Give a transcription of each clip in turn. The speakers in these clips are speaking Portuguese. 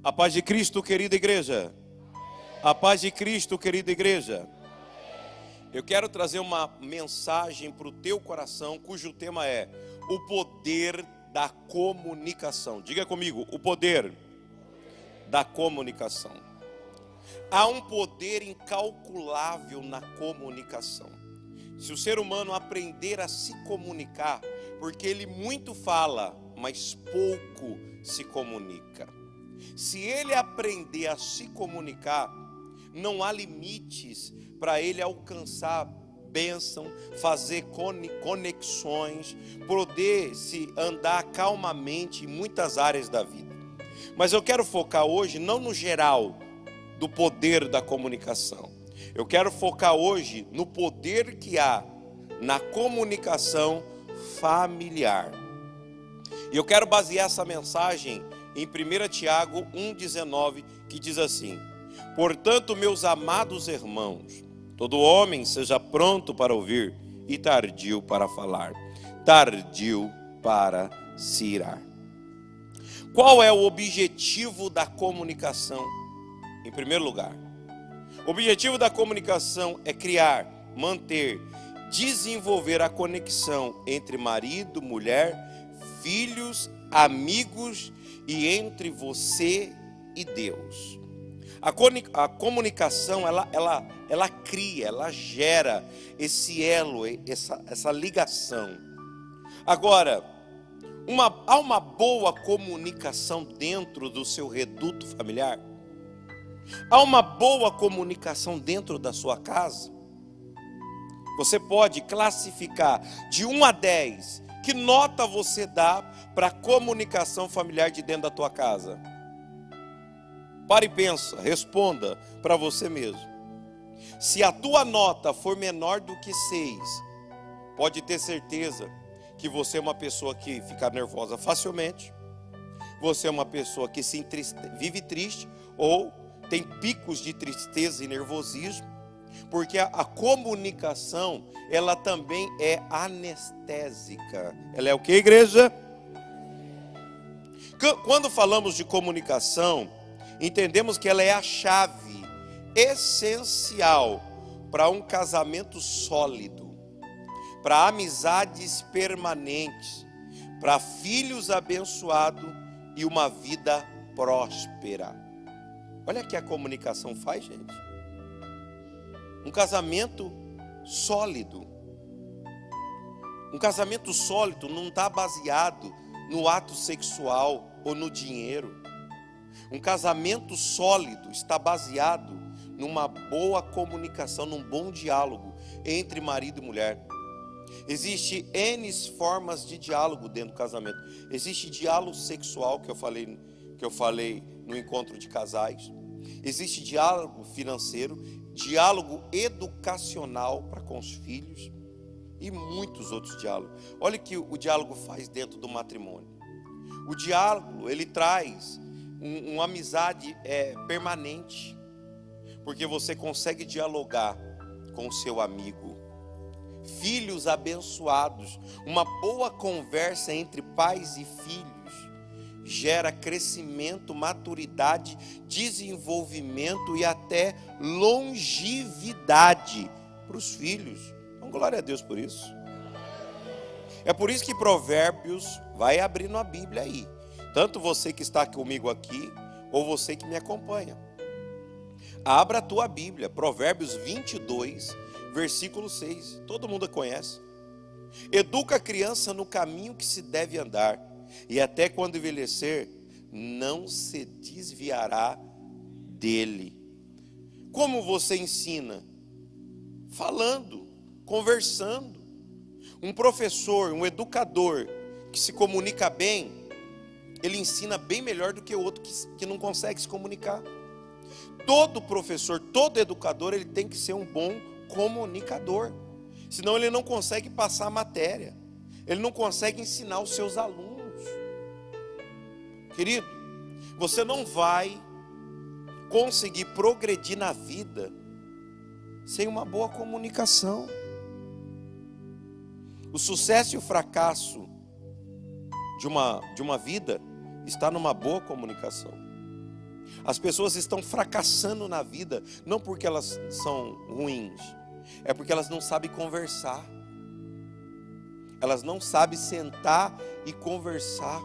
A paz de Cristo, querida igreja. A paz de Cristo, querida igreja. Eu quero trazer uma mensagem para o teu coração, cujo tema é o poder da comunicação. Diga comigo, o poder da comunicação. Há um poder incalculável na comunicação. Se o ser humano aprender a se comunicar, porque ele muito fala, mas pouco se comunica. Se ele aprender a se comunicar, não há limites para ele alcançar bênção, fazer conexões, poder se andar calmamente em muitas áreas da vida. Mas eu quero focar hoje não no geral do poder da comunicação. Eu quero focar hoje no poder que há na comunicação familiar. E eu quero basear essa mensagem em 1 Tiago 1,19, que diz assim: portanto, meus amados irmãos, todo homem seja pronto para ouvir e tardio para falar, tardio para se irar. Qual é o objetivo da comunicação? Em primeiro lugar, o objetivo da comunicação é criar, manter, desenvolver a conexão entre marido, mulher, filhos, amigos e entre você e Deus. A comunicação, ela cria, ela gera esse elo, essa ligação. Agora, há uma boa comunicação dentro do seu reduto familiar? Há uma boa comunicação dentro da sua casa? Você pode classificar de 1 a 10, que nota você dá para a comunicação familiar de dentro da tua casa? Pare e pensa, responda para você mesmo. Se a tua nota for menor do que 6, pode ter certeza que você é uma pessoa que fica nervosa facilmente, você é uma pessoa que vive triste ou tem picos de tristeza e nervosismo, porque a comunicação, ela também é anestésica. Ela é o que, igreja? Quando falamos de comunicação, entendemos que ela é a chave essencial para um casamento sólido, para amizades permanentes, para filhos abençoados e uma vida próspera. Olha o que a comunicação faz, gente. Um casamento sólido. Um casamento sólido não está baseado no ato sexual ou no dinheiro. Um casamento sólido está baseado numa boa comunicação, num bom diálogo entre marido e mulher. Existe N formas de diálogo dentro do casamento. Existe diálogo sexual, que eu falei no encontro de casais. Existe diálogo financeiro, diálogo educacional para com os filhos e muitos outros diálogos. Olha o que o diálogo faz dentro do matrimônio. O diálogo, ele traz uma amizade permanente, porque você consegue dialogar com o seu amigo. Filhos abençoados, uma boa conversa entre pais e filhos gera crescimento, maturidade, desenvolvimento e até longevidade para os filhos. Então, glória a Deus por isso. É por isso que Provérbios, vai abrindo a Bíblia aí, tanto você que está comigo aqui, ou você que me acompanha. Abra a tua Bíblia, Provérbios 22, versículo 6, todo mundo conhece. Educa a criança no caminho que se deve andar, e até quando envelhecer, não se desviará dele. Como você ensina? Falando, conversando. Um professor, um educador que se comunica bem, ele ensina bem melhor do que o outro que não consegue se comunicar. Todo professor, todo educador, ele tem que ser um bom comunicador. Senão ele não consegue passar a matéria. Ele não consegue ensinar os seus alunos. Querido, você não vai conseguir progredir na vida sem uma boa comunicação. O sucesso e o fracasso de uma vida está numa boa comunicação. As pessoas estão fracassando na vida, não porque elas são ruins, é porque elas não sabem conversar. Elas não sabem sentar e conversar.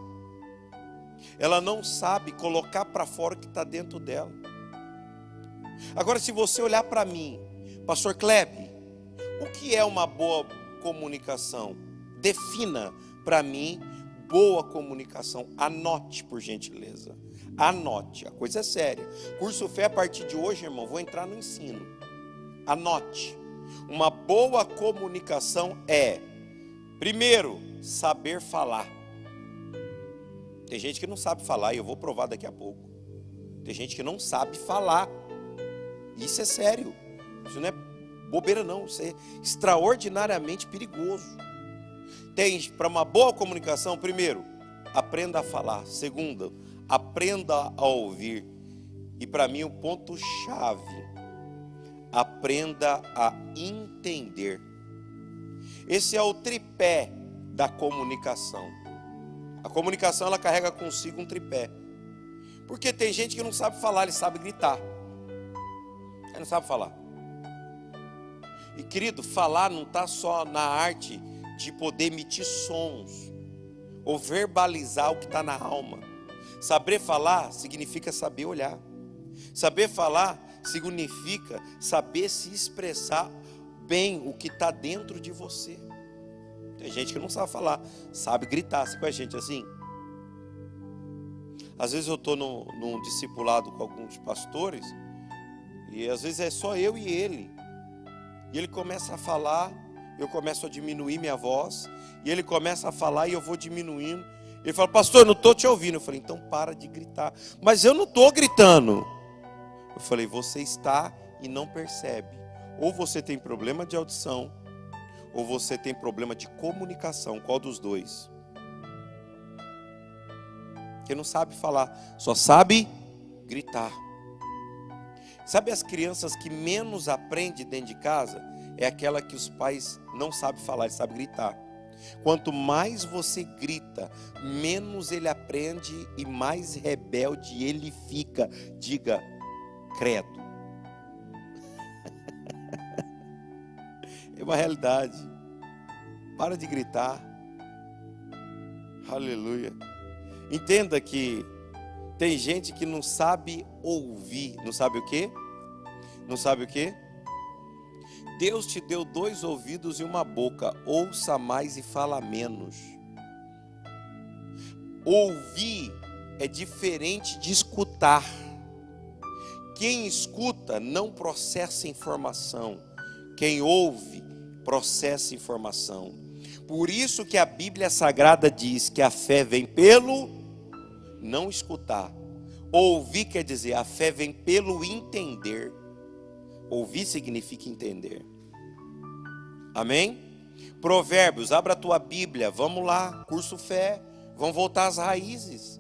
Ela não sabe colocar para fora o que está dentro dela. Agora, se você olhar para mim, Pastor Klebe, o que é uma boa comunicação? Defina para mim boa comunicação. Anote, por gentileza. Anote, a coisa é séria. Curso Fé, a partir de hoje, irmão, vou entrar no ensino. Anote. Uma boa comunicação é, primeiro, saber falar. Tem gente que não sabe falar e eu vou provar daqui a pouco. Tem gente que não sabe falar. Isso é sério. Isso não é bobeira não, isso é extraordinariamente perigoso. Tem, para uma boa comunicação, primeiro, aprenda a falar. Segundo, aprenda a ouvir. E para mim o ponto-chave, aprenda a entender. Esse é o tripé da comunicação. A comunicação, ela carrega consigo um tripé. Porque tem gente que não sabe falar, ele sabe gritar. Ele não sabe falar. E querido, falar não está só na arte de poder emitir sons ou verbalizar o que está na alma. Saber falar significa saber olhar. Saber falar significa saber se expressar bem o que está dentro de você. Tem gente que não sabe falar, sabe gritar. Você conhece gente assim? Às vezes eu estou num discipulado com alguns pastores e às vezes é só eu e ele. E ele começa a falar, eu começo a diminuir minha voz, e ele começa a falar e eu vou diminuindo. Ele fala, pastor, eu não estou te ouvindo. Eu falei, então para de gritar. Mas eu não estou gritando. Eu falei, você está e não percebe. Ou você tem problema de audição, ou você tem problema de comunicação. Qual dos dois? Porque não sabe falar, só sabe gritar. Sabe as crianças que menos aprendem dentro de casa? É aquela que os pais não sabem falar, eles sabem gritar. Quanto mais você grita, menos ele aprende e mais rebelde ele fica. Diga, credo. É uma realidade. Para de gritar. Aleluia. Entenda que tem gente que não sabe ouvir. Não sabe o quê? Não sabe o quê? Deus te deu 2 ouvidos e uma boca. Ouça mais e fala menos. Ouvir é diferente de escutar. Quem escuta não processa informação. Quem ouve processa informação. Por isso que a Bíblia Sagrada diz que a fé vem pelo não escutar. Ouvir quer dizer, a fé vem pelo entender. Ouvir significa entender. Amém? Provérbios, abra a tua Bíblia, vamos lá, curso Fé, vamos voltar às raízes.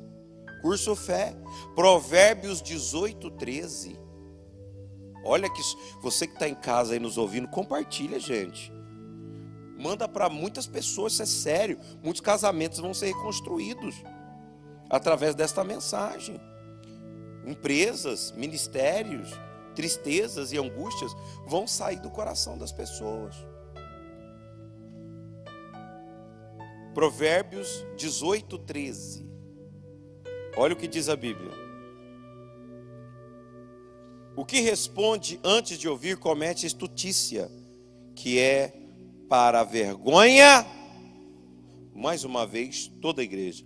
Curso Fé, Provérbios 18:13. Olha que você que está em casa aí nos ouvindo, compartilha, gente. Manda para muitas pessoas, isso é sério. Muitos casamentos vão ser reconstruídos através desta mensagem. Empresas, ministérios, tristezas e angústias vão sair do coração das pessoas. Provérbios 18:13. Olha o que diz a Bíblia. O que responde antes de ouvir comete estutícia, que é para a vergonha, mais uma vez, toda a igreja.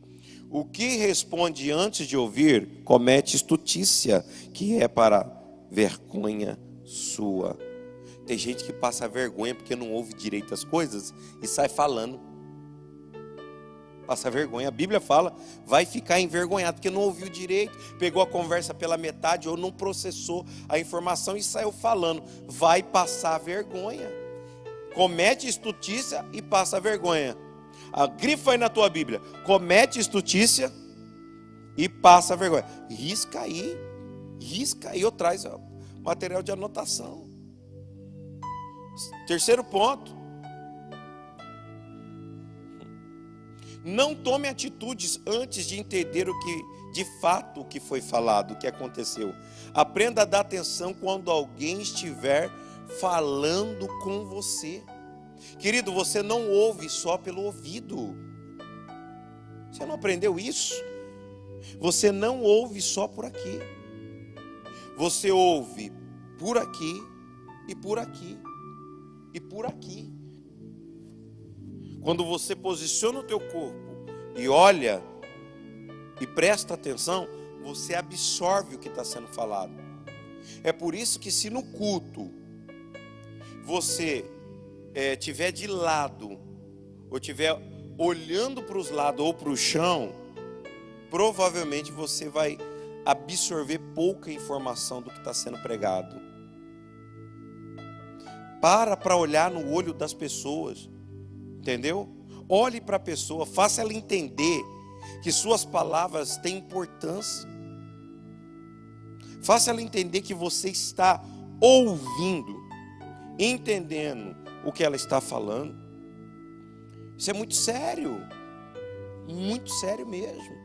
O que responde antes de ouvir comete estutícia, que é para vergonha sua. Tem gente que passa vergonha porque não ouve direito as coisas e sai falando. Passa vergonha. A Bíblia fala, vai ficar envergonhado porque não ouviu direito, pegou a conversa pela metade ou não processou a informação e saiu falando. Vai passar vergonha. Comete estutícia e passa vergonha. Grifa aí na tua Bíblia. Comete estutícia e passa vergonha. Risca aí ou traz material de anotação. Terceiro ponto. Não tome atitudes antes de entender o que de fato o que foi falado, o que aconteceu. Aprenda a dar atenção quando alguém estiver falando com você. Querido, você não ouve só pelo ouvido. Você não aprendeu isso? Você não ouve só por aqui. Você ouve por aqui e por aqui e por aqui. Quando você posiciona o teu corpo e olha e presta atenção, você absorve o que está sendo falado. É por isso que se no culto você tiver de lado, ou tiver olhando para os lados ou para o chão, provavelmente você vai absorver pouca informação do que está sendo pregado. Para olhar no olho das pessoas, entendeu? Olhe para a pessoa, faça ela entender que suas palavras têm importância. Faça ela entender que você está ouvindo, entendendo o que ela está falando. Isso é muito sério mesmo.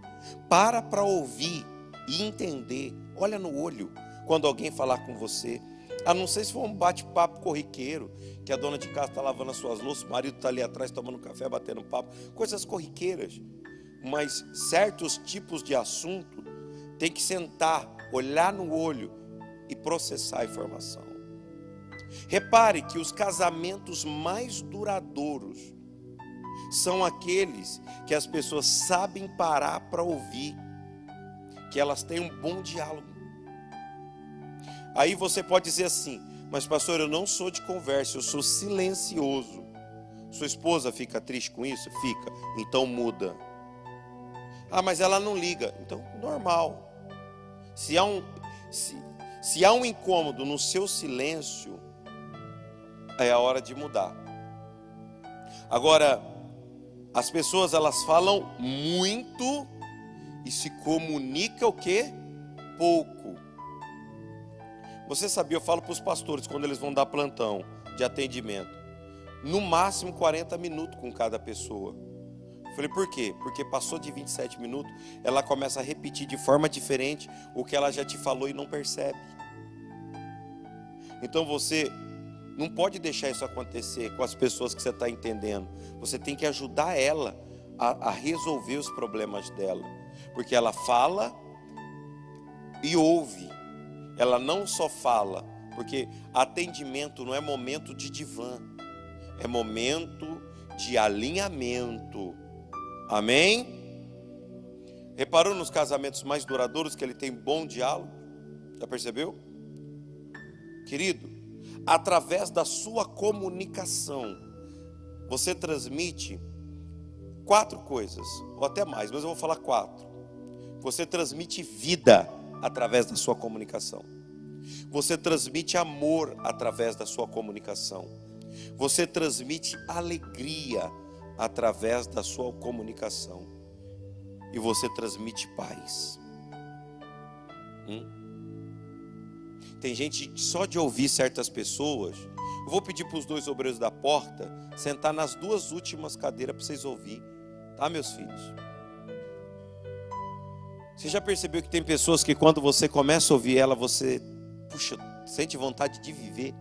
Para ouvir e entender. Olha no olho quando alguém falar com você. A não ser se for um bate-papo corriqueiro, que a dona de casa está lavando as suas louças, o marido está ali atrás tomando café, batendo papo, coisas corriqueiras. Mas certos tipos de assunto tem que sentar, olhar no olho e processar a informação. Repare que os casamentos mais duradouros são aqueles que as pessoas sabem parar para ouvir, que elas têm um bom diálogo. Aí você pode dizer assim: mas pastor, eu não sou de conversa, eu sou silencioso. Sua esposa fica triste com isso? Fica. Então muda. Ah, mas ela não liga. Então, normal. Se há um incômodo no seu silêncio, é a hora de mudar. Agora, as pessoas elas falam muito e se comunicam o quê? Pouco. Você sabia, eu falo para os pastores quando eles vão dar plantão de atendimento, no máximo 40 minutos com cada pessoa. Falei, por quê? Porque passou de 27 minutos, ela começa a repetir de forma diferente o que ela já te falou e não percebe. Então você não pode deixar isso acontecer com as pessoas que você está entendendo. Você tem que ajudar ela a resolver os problemas dela. Porque ela fala e ouve. Ela não só fala, porque atendimento não é momento de divã, é momento de alinhamento. Amém? Reparou nos casamentos mais duradouros que ele tem bom diálogo? Já percebeu? Querido, através da sua comunicação, você transmite 4 coisas, ou até mais, mas eu vou falar 4. Você transmite vida através da sua comunicação. Você transmite amor através da sua comunicação. Você transmite alegria através da sua comunicação. E você transmite paz. Tem gente que só de ouvir certas pessoas. Eu vou pedir para os 2 obreiros da porta sentar nas 2 últimas cadeiras para vocês ouvirem. Tá, meus filhos? Você já percebeu que tem pessoas que quando você começa a ouvir ela, você, sente vontade de viver?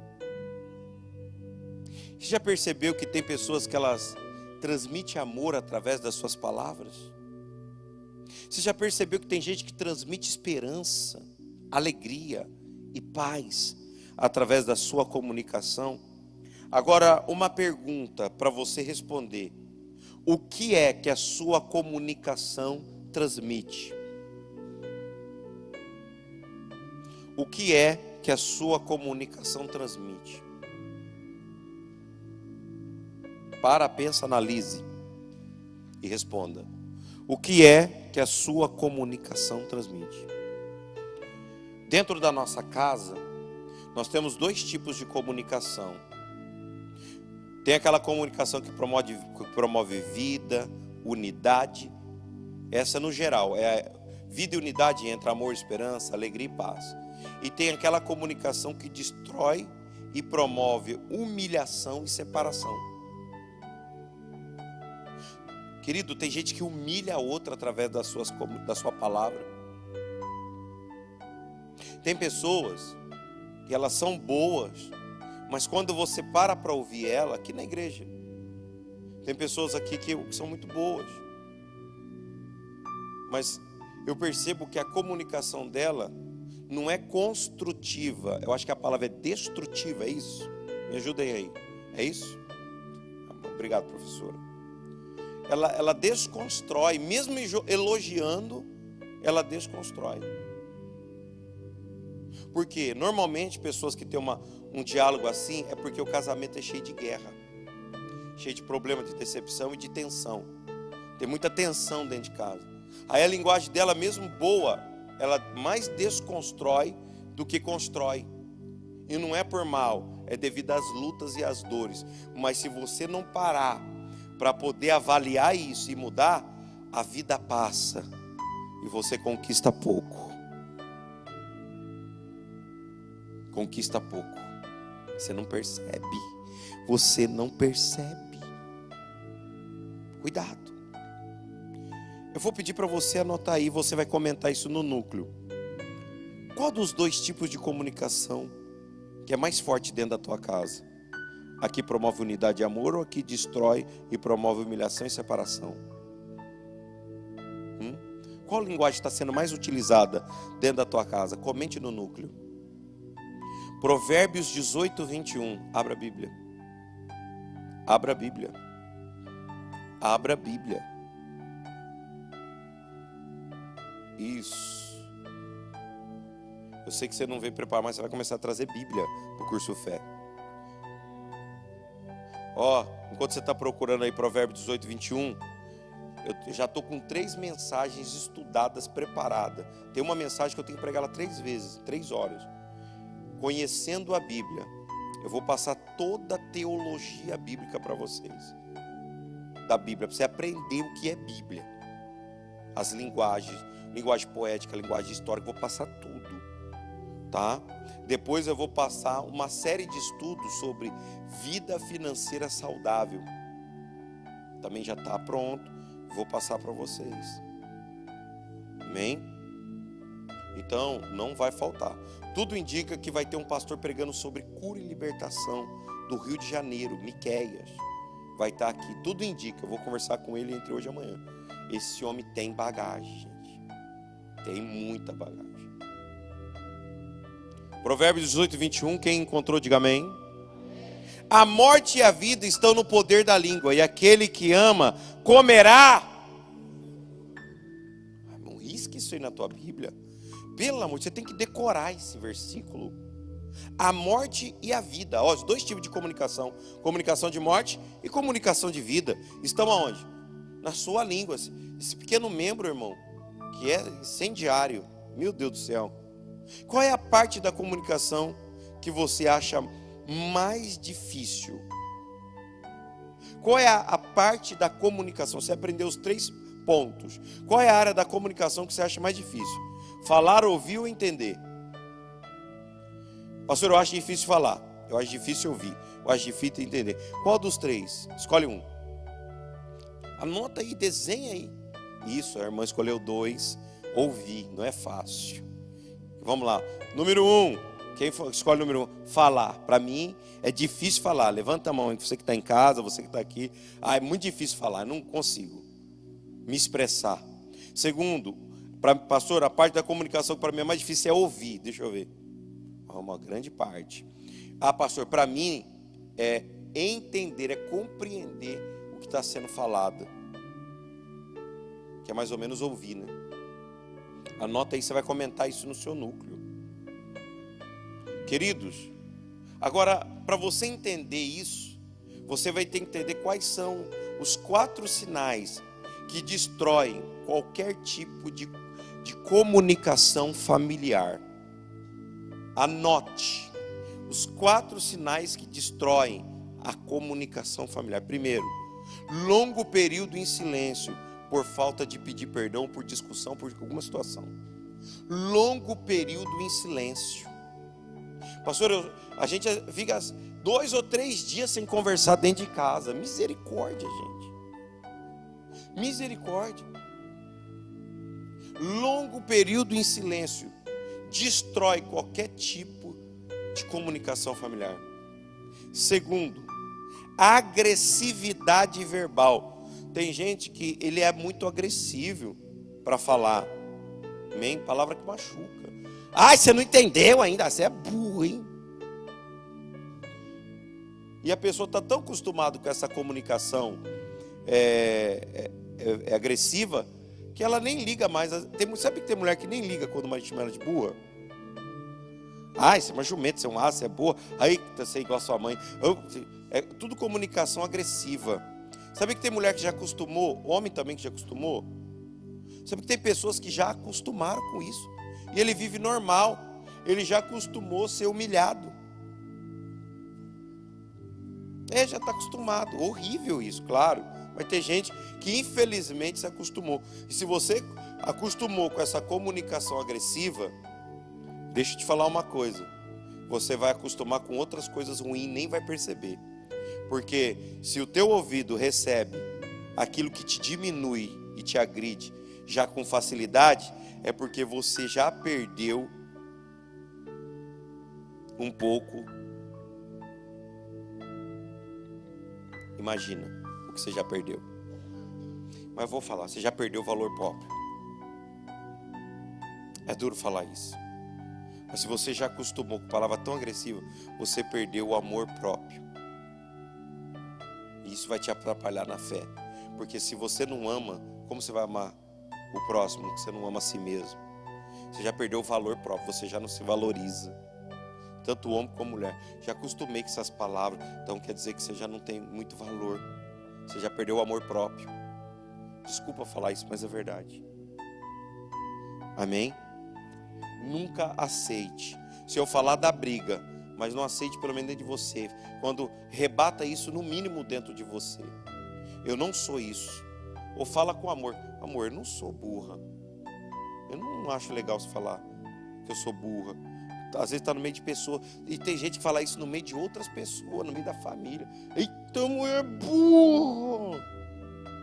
Você já percebeu que tem pessoas que elas transmitem amor através das suas palavras? Você já percebeu que tem gente que transmite esperança, alegria e paz através da sua comunicação? Agora, uma pergunta para você responder: o que é que a sua comunicação transmite? O que é que a sua comunicação transmite? Pensa, analise e responda. O que é que a sua comunicação transmite? Dentro da nossa casa, nós temos 2 tipos de comunicação. Tem aquela comunicação que promove vida, unidade. Essa no geral, é vida e unidade entre amor, esperança, alegria e paz. E tem aquela comunicação que destrói e promove humilhação e separação. Querido, tem gente que humilha a outra através da sua palavra. Tem pessoas que elas são boas, mas quando você para ouvir ela, aqui na igreja, tem pessoas aqui que são muito boas, mas eu percebo que a comunicação dela não é construtiva. Eu acho que a palavra é destrutiva, é isso? Me ajudem aí, é isso? Obrigado, professora. Ela desconstrói, mesmo elogiando, ela desconstrói. Porque normalmente pessoas que têm um diálogo assim é porque o casamento é cheio de guerra, cheio de problema, de decepção e de tensão. Tem muita tensão dentro de casa. Aí a linguagem dela, mesmo boa, ela mais desconstrói do que constrói. E não é por mal, é devido às lutas e às dores. Mas se você não parar para poder avaliar isso e mudar, a vida passa e você conquista pouco. Conquista pouco. Você não percebe. Você não percebe. Cuidado. Eu vou pedir para você anotar aí, você vai comentar isso no núcleo. Qual dos dois tipos de comunicação que é mais forte dentro da tua casa? Aqui promove unidade e amor ou aqui destrói e promove humilhação e separação? Qual linguagem está sendo mais utilizada dentro da tua casa? Comente no núcleo. Provérbios 18, 21. Abra a Bíblia. Abra a Bíblia. Abra a Bíblia. Isso. Eu sei que você não veio preparar, mas você vai começar a trazer Bíblia para o curso Fé. Enquanto você está procurando aí Provérbios 18, 21, eu já estou com 3 mensagens estudadas, preparadas. Tem uma mensagem que eu tenho que pregar ela 3 vezes, 3 horas. Conhecendo a Bíblia. Eu vou passar toda a teologia bíblica para vocês. Da Bíblia, para você aprender o que é Bíblia. As linguagens, linguagem poética, linguagem histórica, vou passar tudo. Tá? Depois eu vou passar uma série de estudos sobre vida financeira saudável. Também já está pronto. Vou passar para vocês. Amém? Então, não vai faltar. Tudo indica que vai ter um pastor pregando sobre cura e libertação do Rio de Janeiro, Miqueias. Vai estar aqui, tudo indica. Eu vou conversar com ele entre hoje e amanhã. Esse homem tem bagagem, gente. Tem muita bagagem. Provérbios 18, 21, quem encontrou, diga amém. A morte e a vida estão no poder da língua, e aquele que ama comerá. Não risque isso aí na tua Bíblia. Pelo amor, você tem que decorar esse versículo. A morte e a vida, os 2 tipos de comunicação. Comunicação de morte e comunicação de vida. Estão aonde? Na sua língua. Esse pequeno membro, irmão, que é incendiário. Meu Deus do céu. Qual é a parte da comunicação que você acha mais difícil? Qual é a parte da comunicação? Você aprendeu os 3 pontos. Qual é a área da comunicação que você acha mais difícil? Falar, ouvir ou entender? Pastor, eu acho difícil falar. Eu acho difícil ouvir. Eu acho difícil entender. Qual dos 3? Escolhe um. Anota aí, desenha aí. Isso, a irmã escolheu 2. Ouvir, não é fácil. Vamos lá. Número 1. Quem escolhe o número 1? Falar. Para mim é difícil falar. Levanta a mão. Você que está em casa, você que está aqui. É muito difícil falar. Eu não consigo me expressar. Segundo, pastor, a parte da comunicação que para mim é mais difícil é ouvir. Deixa eu ver. Uma grande parte. Pastor, para mim é entender, é compreender o que está sendo falado. Que é mais ou menos ouvir, né? Anota aí, você vai comentar isso no seu núcleo. Queridos, agora, para você entender isso, você vai ter que entender quais são os 4 sinais que destroem qualquer tipo de comunicação familiar. Anote os 4 sinais que destroem a comunicação familiar. Primeiro, longo período em silêncio por falta de pedir perdão, por discussão, por alguma situação. Longo período em silêncio. Pastor, a gente fica 2 ou 3 dias sem conversar dentro de casa. Misericórdia, gente. Misericórdia. Longo período em silêncio destrói qualquer tipo de comunicação familiar. Segundo, agressividade verbal. Tem gente que ele é muito agressivo para falar. Amém? Palavra que machuca. Ai, você não entendeu ainda, você é burro, hein? E a pessoa está tão acostumada com essa comunicação agressiva, que ela nem liga mais. Sabe que tem mulher que nem liga quando a gente chama ela de burra? Ai, você é uma jumenta, você é um aço, você é boa. Aí você é igual a sua mãe. É tudo comunicação agressiva. Sabe que tem mulher que já acostumou, homem também que já acostumou? Sabe que tem pessoas que já acostumaram com isso. E ele vive normal. Ele já acostumou ser humilhado. Já está acostumado. Horrível isso, claro. Mas tem gente que infelizmente se acostumou. E se você acostumou com essa comunicação agressiva, deixa eu te falar uma coisa. Você vai acostumar com outras coisas ruins e nem vai perceber. Porque se o teu ouvido recebe aquilo que te diminui e te agride já com facilidade, é porque você já perdeu um pouco. Imagina o que você já perdeu. Mas eu vou falar, você já perdeu o valor próprio. É duro falar isso. Mas se você já acostumou com palavra tão agressiva, você perdeu o amor próprio. E isso vai te atrapalhar na fé. Porque se você não ama, como você vai amar o próximo, que você não ama a si mesmo? Você já perdeu o valor próprio, você já não se valoriza. Tanto homem como mulher. Já acostumei com essas palavras, então quer dizer que você já não tem muito valor. Você já perdeu o amor próprio. Desculpa falar isso, mas é verdade. Amém? Nunca aceite. Se eu falar da briga, mas não aceite pelo menos dentro de você. Quando rebata isso no mínimo dentro de você. Eu não sou isso. Ou fala com amor. Amor, eu não sou burra. Eu não acho legal você falar que eu sou burra. Às vezes está no meio de pessoas. E tem gente que fala isso no meio de outras pessoas, no meio da família. Eita, mulher burra.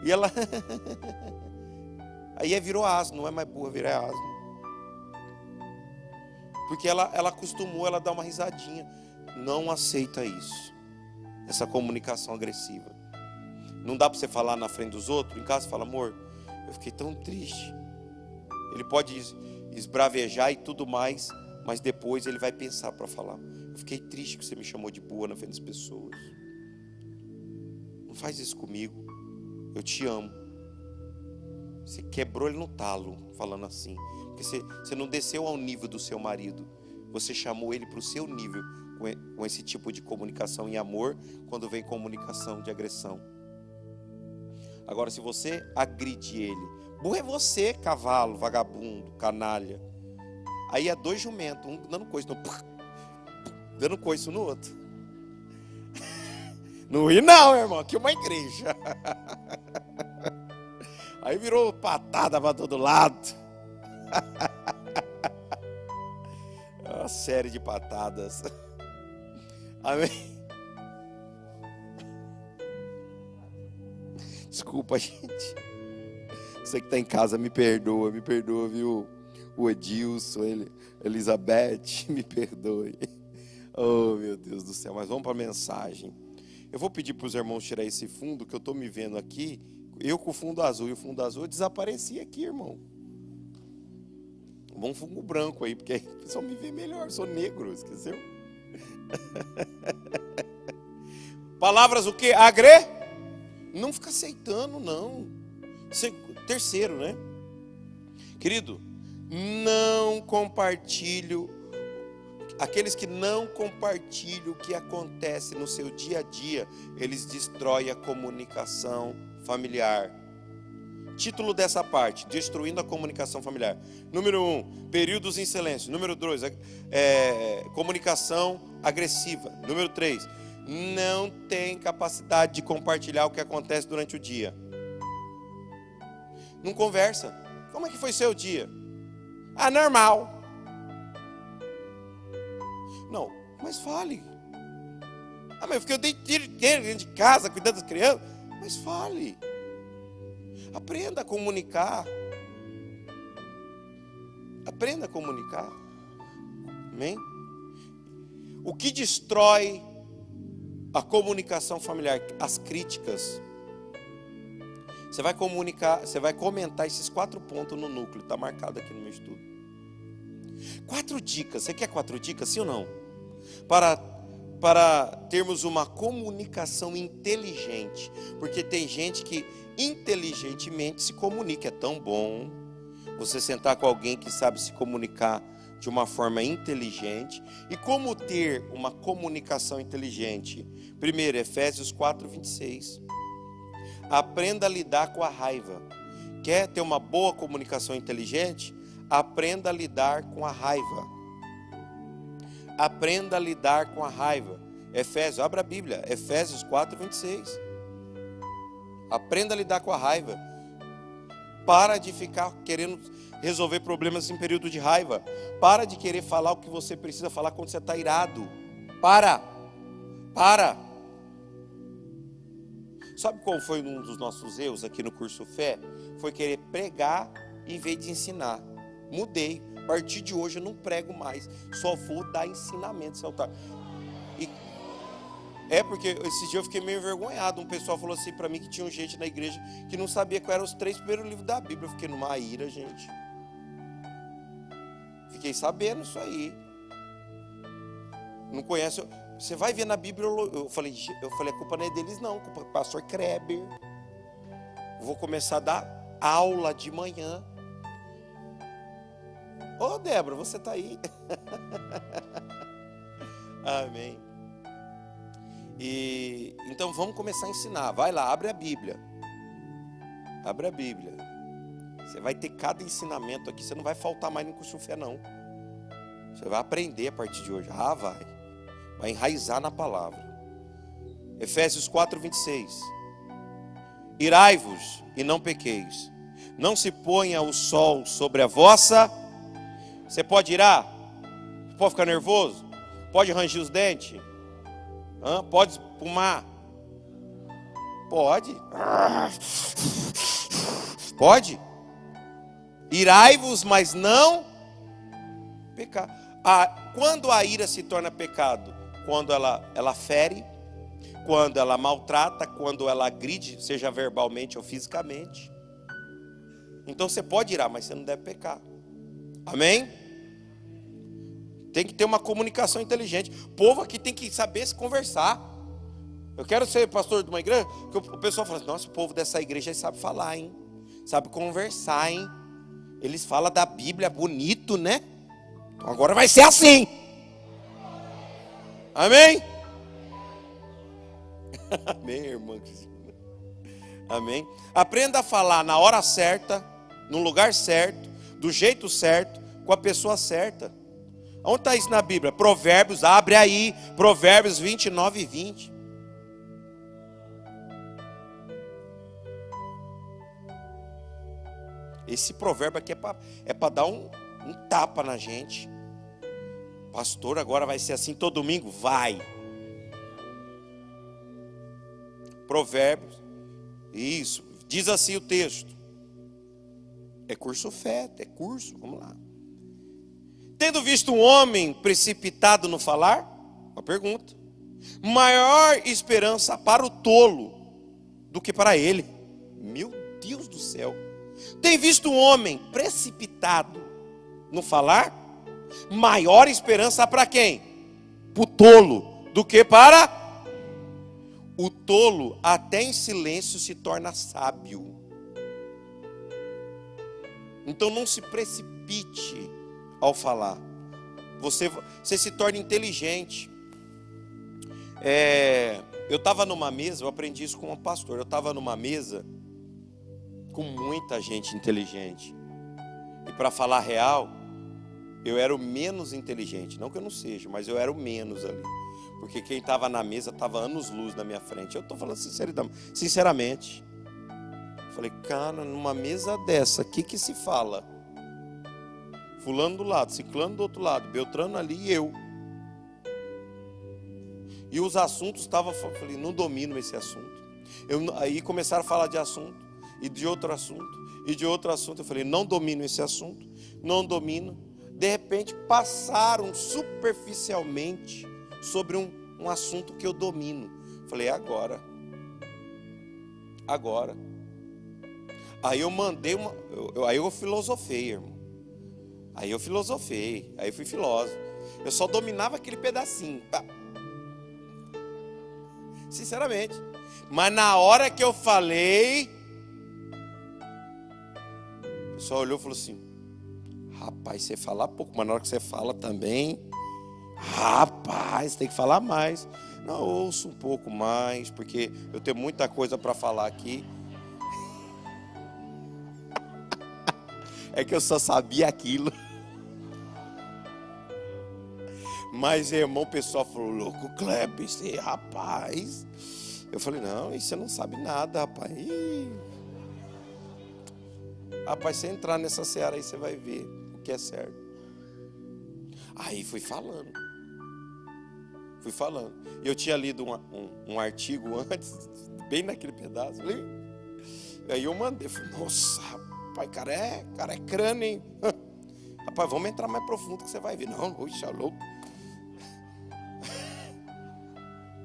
E ela... Aí virou asno, não é mais burra, vira asno. Porque ela acostumou, ela dá uma risadinha. Não aceita isso. Essa comunicação agressiva. Não dá para você falar na frente dos outros. Em casa você fala, amor, eu fiquei tão triste. Ele pode esbravejar e tudo mais, mas depois ele vai pensar para falar. Eu fiquei triste que você me chamou de boa na frente das pessoas. Não faz isso comigo. Eu te amo. Você quebrou ele no talo, falando assim. Porque você não desceu ao nível do seu marido. Você chamou ele para o seu nível com esse tipo de comunicação e amor, quando vem comunicação de agressão. Agora, se você agride ele, burro é você, cavalo, vagabundo, canalha. Aí é dois jumentos, um dando coice dando coice no outro. Não ri não, irmão, aqui é uma igreja. Aí virou patada para todo lado. Uma série de patadas. Amém? Desculpa, gente. Você que está em casa, me perdoa, viu? O Edilson, Elizabeth, me perdoe. Oh, meu Deus do céu. Mas vamos para a mensagem. Eu vou pedir para os irmãos tirar esse fundo, que eu estou me vendo aqui. Eu com o fundo azul, e o fundo azul eu desapareci aqui, irmão. Vamos fundo branco aí, porque aí o pessoal me vê melhor. Eu sou negro, esqueceu? Palavras o quê? Não fica aceitando, não. Terceiro, né? Querido, não compartilhe. Aqueles que não compartilham o que acontece no seu dia a dia, eles destroem a comunicação familiar. Título dessa parte: destruindo a comunicação familiar. Número 1, períodos em silêncio. Número 2, comunicação agressiva. Número 3, não tem capacidade de compartilhar o que acontece durante o dia. Não conversa. Como é que foi seu dia? Normal. Não, mas fale. Mas porque eu dei tiro dentro de casa, cuidando das crianças. Mas fale. Aprenda a comunicar. Aprenda a comunicar. Amém? O que destrói a comunicação familiar? As críticas. Você vai comunicar, você vai comentar esses 4 pontos no núcleo, está marcado aqui no meu estudo. 4 dicas, você quer 4 dicas, sim ou não? Para termos uma comunicação inteligente, porque tem gente que inteligentemente se comunica, é tão bom você sentar com alguém que sabe se comunicar de uma forma inteligente. E como ter uma comunicação inteligente? Primeiro, Efésios 4:26. Aprenda a lidar com a raiva. Quer ter uma boa comunicação inteligente? Aprenda a lidar com a raiva. Aprenda a lidar com a raiva. Efésios, abra a Bíblia, Efésios 4:26. Aprenda a lidar com a raiva. Para de ficar querendo resolver problemas em período de raiva. Para de querer falar o que você precisa falar quando você está irado. Para. Sabe qual foi um dos nossos erros aqui no curso Fé? Foi querer pregar em vez de ensinar. Mudei. A partir de hoje eu não prego mais. Só vou dar ensinamento nesse altar. Porque esse dia eu fiquei meio envergonhado. Um pessoal falou assim para mim que tinha gente na igreja que não sabia quais eram os 3 primeiros livros da Bíblia. Eu fiquei numa ira, gente. Fiquei sabendo isso aí. Não conhece? Você vai ver na Bíblia. Eu falei, a culpa não é deles não. A culpa é do pastor Kreber. Eu vou começar a dar aula de manhã. Ô Débora, você está aí? Amém. Então vamos começar a ensinar. Vai lá, abre a Bíblia. Abre a Bíblia. Você vai ter cada ensinamento aqui. Você não vai faltar mais no curso Fé, não. Você vai aprender a partir de hoje. Vai enraizar na palavra. Efésios 4:26. Irai-vos e não pequeis. Não se ponha o sol sobre a vossa. Você pode irar? Pode ficar nervoso? Pode ranger os dentes? Pode espumar? Pode. Pode. Irai-vos, mas não pecar. Quando a ira se torna pecado? Quando ela fere, quando ela maltrata, quando ela agride, seja verbalmente ou fisicamente. Então você pode irar, mas você não deve pecar. Amém? Tem que ter uma comunicação inteligente. O povo aqui tem que saber se conversar. Eu quero ser pastor de uma igreja, que o pessoal fala assim, nossa, o povo dessa igreja sabe falar, hein? Sabe conversar, hein? Eles falam da Bíblia bonito, né? Então agora vai ser assim. Amém? Amém, irmã Cristina. Amém? Aprenda a falar na hora certa, no lugar certo, do jeito certo, com a pessoa certa. Onde está isso na Bíblia? Provérbios, abre aí, Provérbios 29:20. Esse provérbio aqui é para dar um tapa na gente. Pastor, agora vai ser assim todo domingo? Vai. Provérbios. Isso. Diz assim o texto. É curso Fé, é curso, vamos lá. Tendo visto um homem precipitado no falar, uma pergunta, maior esperança para o tolo do que para ele. Meu Deus do céu. Tem visto um homem precipitado no falar, maior esperança para quem? Para o tolo do que para o tolo. Até em silêncio se torna sábio. Então não se precipite ao falar. Você se torna inteligente. Eu estava numa mesa, eu aprendi isso com um pastor. Eu estava numa mesa com muita gente inteligente. E para falar real, eu era o menos inteligente. Não que eu não seja, mas eu era o menos ali. Porque quem estava na mesa estava anos-luz na minha frente. Eu estou falando sinceramente. Falei, cara, numa mesa dessa, o que se fala? Fulano do lado, ciclano do outro lado, Beltrano ali e eu. E os assuntos estavam, falei, não domino esse assunto. Aí começaram a falar de assunto, e de outro assunto, e de outro assunto. Eu falei, não domino esse assunto, não domino. de repente passaram superficialmente sobre um assunto que eu domino. Falei, agora. Aí eu mandei aí eu filosofei, irmão. Aí eu fui filósofo. Eu só dominava aquele pedacinho. Sinceramente. Mas na hora que eu falei, o pessoal olhou e falou assim, rapaz, você fala pouco, mas na hora que você fala também, rapaz, tem que falar mais. Não, eu ouço um pouco mais, porque eu tenho muita coisa para falar aqui. É que eu só sabia aquilo. Mas, irmão, o pessoal falou, louco, Kleber, você, rapaz. Eu falei, não, você não sabe nada, rapaz. Rapaz, você entrar nessa seara aí, você vai ver o que é certo. Aí fui falando. Eu tinha lido um artigo antes, bem naquele pedaço. Aí eu mandei, falei, nossa, rapaz, cara é crânio, hein? Rapaz, vamos entrar mais profundo que você vai ver. Não, oxe, é louco.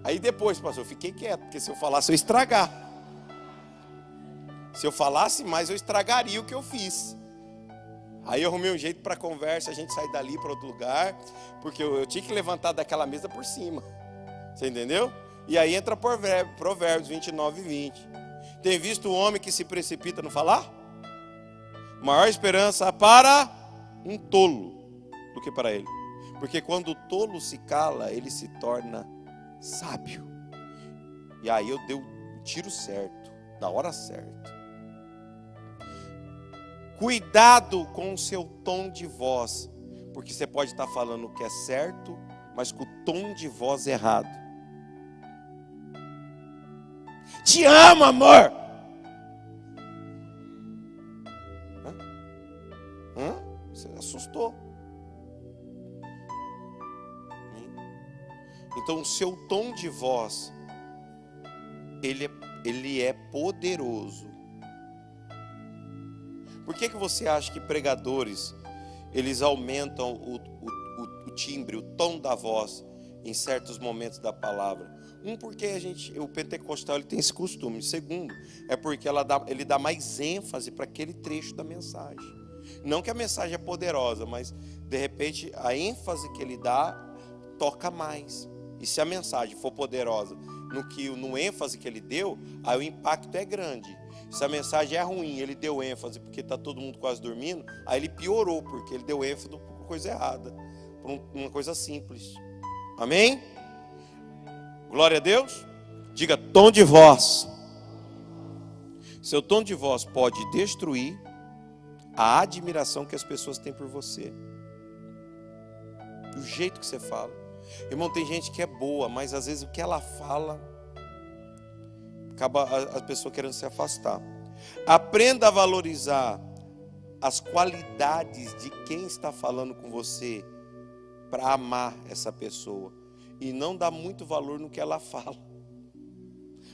Aí depois, pastor, eu fiquei quieto, porque se eu falasse, eu ia estragar. Se eu falasse mais, eu estragaria o que eu fiz. Aí eu arrumei um jeito para a conversa, a gente sair dali para outro lugar, porque eu tinha que levantar daquela mesa por cima. Você entendeu? E aí entra Provérbios 29 e 20. Tem visto o homem que se precipita no falar? Maior esperança para um tolo do que para ele. Porque quando o tolo se cala, ele se torna sábio. E aí eu dei o tiro certo, na hora certa. Cuidado com o seu tom de voz, porque você pode estar falando o que é certo, mas com o tom de voz errado. Te amo, amor! Você assustou. Então o seu tom de voz, ele é poderoso. Por que você acha que pregadores, eles aumentam o timbre, o tom da voz em certos momentos da palavra? Porque o pentecostal ele tem esse costume. Segundo, é porque ele dá mais ênfase para aquele trecho da mensagem. Não que a mensagem é poderosa, mas de repente a ênfase que ele dá toca mais. E se a mensagem for poderosa no ênfase que ele deu, aí o impacto é grande. Se a mensagem é ruim, ele deu ênfase porque está todo mundo quase dormindo, aí ele piorou, porque ele deu ênfase por coisa errada, por uma coisa simples. Amém? Glória a Deus. Diga, tom de voz. Seu tom de voz pode destruir a admiração que as pessoas têm por você. O jeito que você fala. Irmão, tem gente que é boa, mas às vezes o que ela fala acaba a pessoa querendo se afastar. Aprenda a valorizar as qualidades de quem está falando com você para amar essa pessoa e não dar muito valor no que ela fala.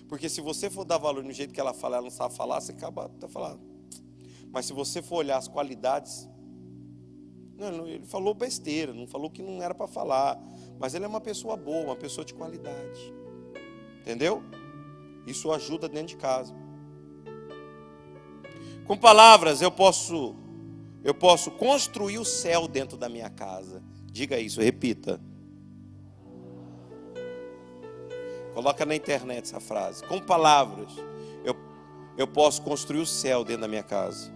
Porque se você for dar valor no jeito que ela fala, ela não sabe falar, você acaba até falando. Mas se você for olhar as qualidades, não, ele falou besteira, não falou que não era para falar, mas ele é uma pessoa boa, uma pessoa de qualidade. Entendeu? Isso ajuda dentro de casa. Com palavras, eu posso construir o céu dentro da minha casa. Diga isso, repita. Coloca na internet essa frase. Com palavras, eu posso construir o céu dentro da minha casa.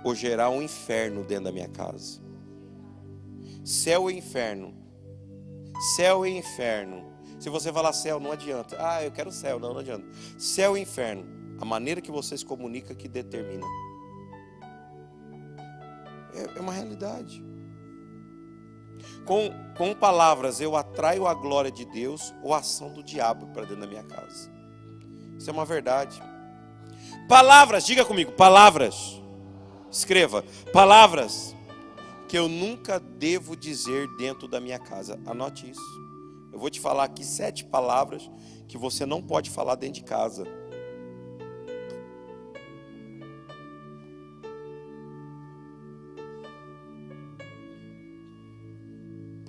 Ou gerar um inferno dentro da minha casa. Céu e inferno. Céu e inferno. Se você falar céu, não adianta. Eu quero céu, não adianta. Céu e inferno. A maneira que você se comunica que determina. É uma realidade. Com palavras eu atraio a glória de Deus ou a ação do diabo para dentro da minha casa. Isso é uma verdade. Palavras, diga comigo, palavras. Escreva, palavras que eu nunca devo dizer dentro da minha casa. Anote isso. Eu vou te falar aqui 7 palavras que você não pode falar dentro de casa.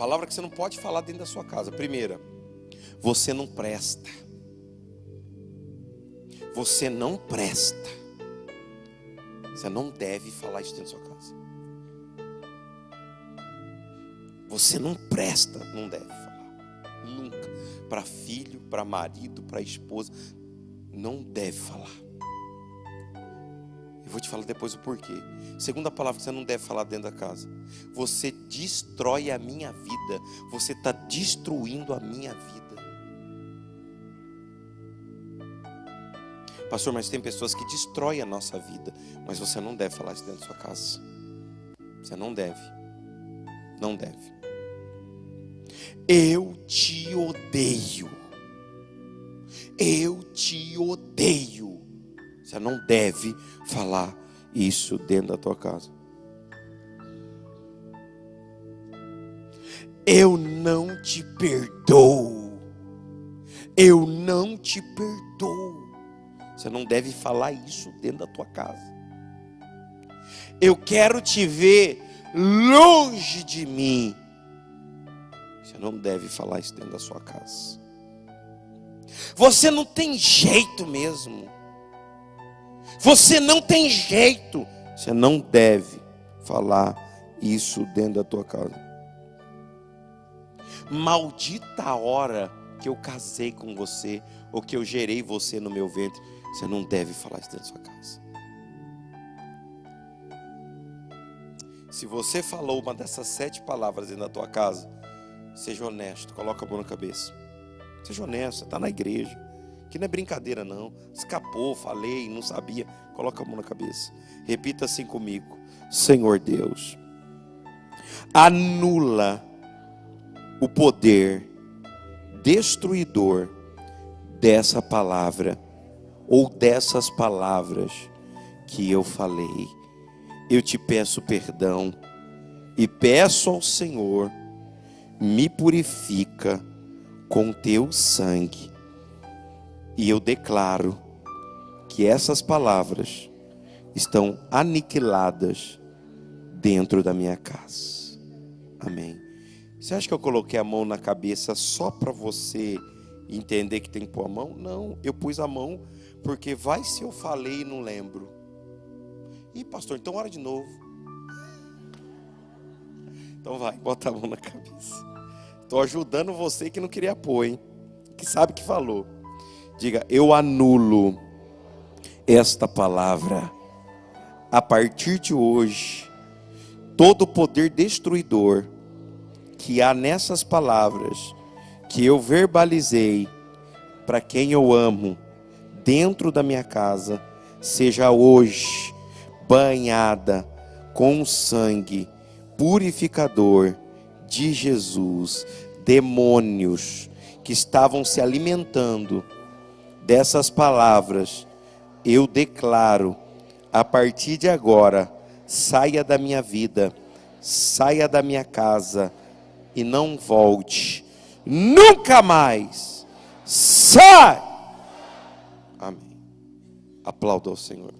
Palavra que você não pode falar dentro da sua casa. Primeira, você não presta. Você não presta. Você não deve falar isso dentro da sua casa. Você não presta, não deve falar. Nunca. Para filho, para marido, para esposa, não deve falar. Eu vou te falar depois o porquê. Segunda palavra que você não deve falar dentro da casa. Você destrói a minha vida. Você está destruindo a minha vida. Pastor, mas tem pessoas que destroem a nossa vida. Mas você não deve falar isso dentro da sua casa. Você não deve. Não deve. Eu te odeio. Eu te odeio. Você não deve falar isso dentro da tua casa. Eu não te perdoo. Eu não te perdoo. Você não deve falar isso dentro da tua casa. Eu quero te ver longe de mim. Você não deve falar isso dentro da sua casa. Você não tem jeito mesmo. Você não tem jeito. Você não deve falar isso dentro da tua casa. Maldita a hora que eu casei com você, ou que eu gerei você no meu ventre. Você não deve falar isso dentro da sua casa. Se você falou uma dessas 7 palavras dentro da tua casa, seja honesto, coloca a mão na cabeça. Seja honesto, você está na igreja. Que não é brincadeira não. Escapou, falei, não sabia. Coloca a mão na cabeça. Repita assim comigo. Senhor Deus, anula o poder destruidor dessa palavra, ou dessas palavras que eu falei. Eu te peço perdão e peço ao Senhor, me purifica com teu sangue. E eu declaro que essas palavras estão aniquiladas dentro da minha casa. Amém. Você acha que eu coloquei a mão na cabeça só para você entender que tem que pôr a mão? Não, eu pus a mão porque vai se eu falei e não lembro. Ih, pastor, então ora de novo. Então vai, bota a mão na cabeça. Estou ajudando você que não queria pôr, hein? Que sabe que falou. Diga, eu anulo esta palavra. A partir de hoje, todo o poder destruidor que há nessas palavras, que eu verbalizei para quem eu amo, dentro da minha casa, seja hoje banhada com o sangue purificador de Jesus. Demônios que estavam se alimentando dessas palavras, eu declaro, a partir de agora, saia da minha vida, saia da minha casa e não volte nunca mais. Sai! Amém. Aplauda ao Senhor.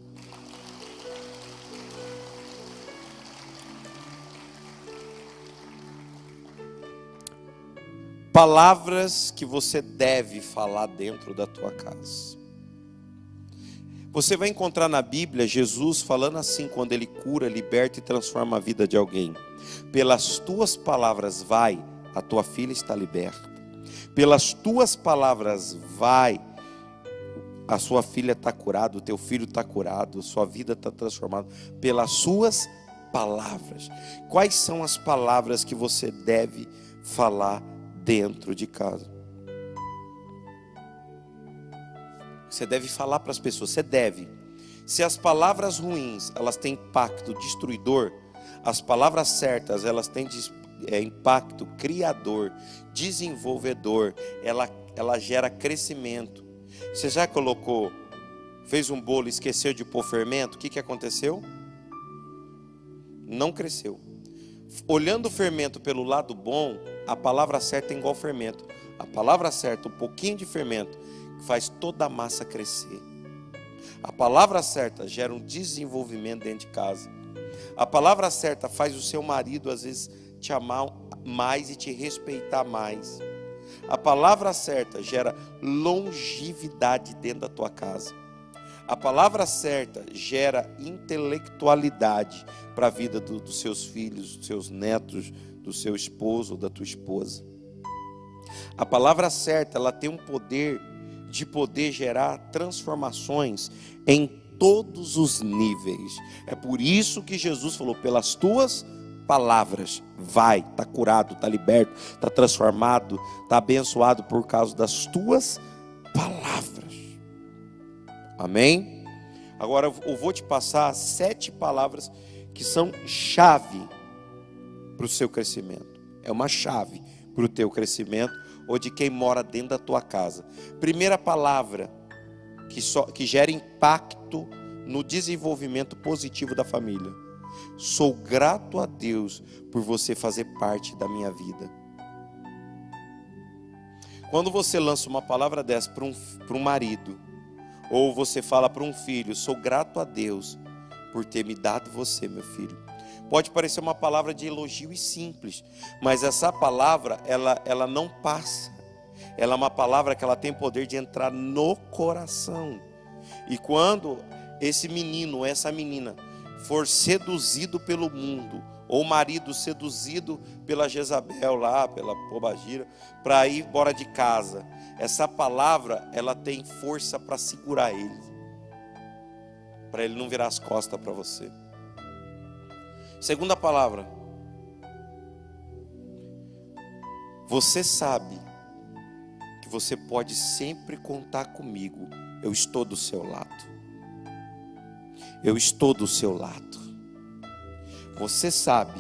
Palavras que você deve falar dentro da tua casa. Você vai encontrar na Bíblia Jesus falando assim quando Ele cura, liberta e transforma a vida de alguém. Pelas tuas palavras vai, a tua filha está liberta. Pelas tuas palavras vai, a sua filha está curada, o teu filho está curado, a sua vida está transformada. Pelas suas palavras. Quais são as palavras que você deve falar dentro de casa? Você deve falar para as pessoas, você deve. Se as palavras ruins, elas têm impacto destruidor, as palavras certas, elas têm impacto criador, desenvolvedor, ela gera crescimento. Você já colocou, fez um bolo e esqueceu de pôr fermento, o que aconteceu? Não cresceu. Olhando o fermento pelo lado bom, a palavra certa é igual fermento. A palavra certa, um pouquinho de fermento, faz toda a massa crescer. A palavra certa gera um desenvolvimento dentro de casa. A palavra certa faz o seu marido, às vezes, te amar mais e te respeitar mais. A palavra certa gera longevidade dentro da tua casa. A palavra certa gera intelectualidade para a vida dos seus filhos, dos seus netos, do seu esposo ou da tua esposa. A palavra certa, ela tem um poder de poder gerar transformações em todos os níveis. É por isso que Jesus falou: pelas tuas palavras, vai, está curado, está liberto, está transformado, está abençoado por causa das tuas palavras. Amém? Agora eu vou te passar 7 palavras que são chave para o seu crescimento. É uma chave para o teu crescimento ou de quem mora dentro da tua casa. Primeira palavra que gera impacto no desenvolvimento positivo da família: sou grato a Deus por você fazer parte da minha vida. Quando você lança uma palavra dessa para um marido, ou você fala para um filho: sou grato a Deus por ter me dado você, meu filho. Pode parecer uma palavra de elogio e simples, mas essa palavra, ela não passa. Ela é uma palavra que ela tem poder de entrar no coração. E quando esse menino ou essa menina for seduzido pelo mundo, ou o marido seduzido pela Jezabel lá, pela Pobagira, para ir embora de casa, essa palavra, ela tem força para segurar ele, para ele não virar as costas para você. Segunda palavra: você sabe que você pode sempre contar comigo. Eu estou do seu lado. Eu estou do seu lado. Você sabe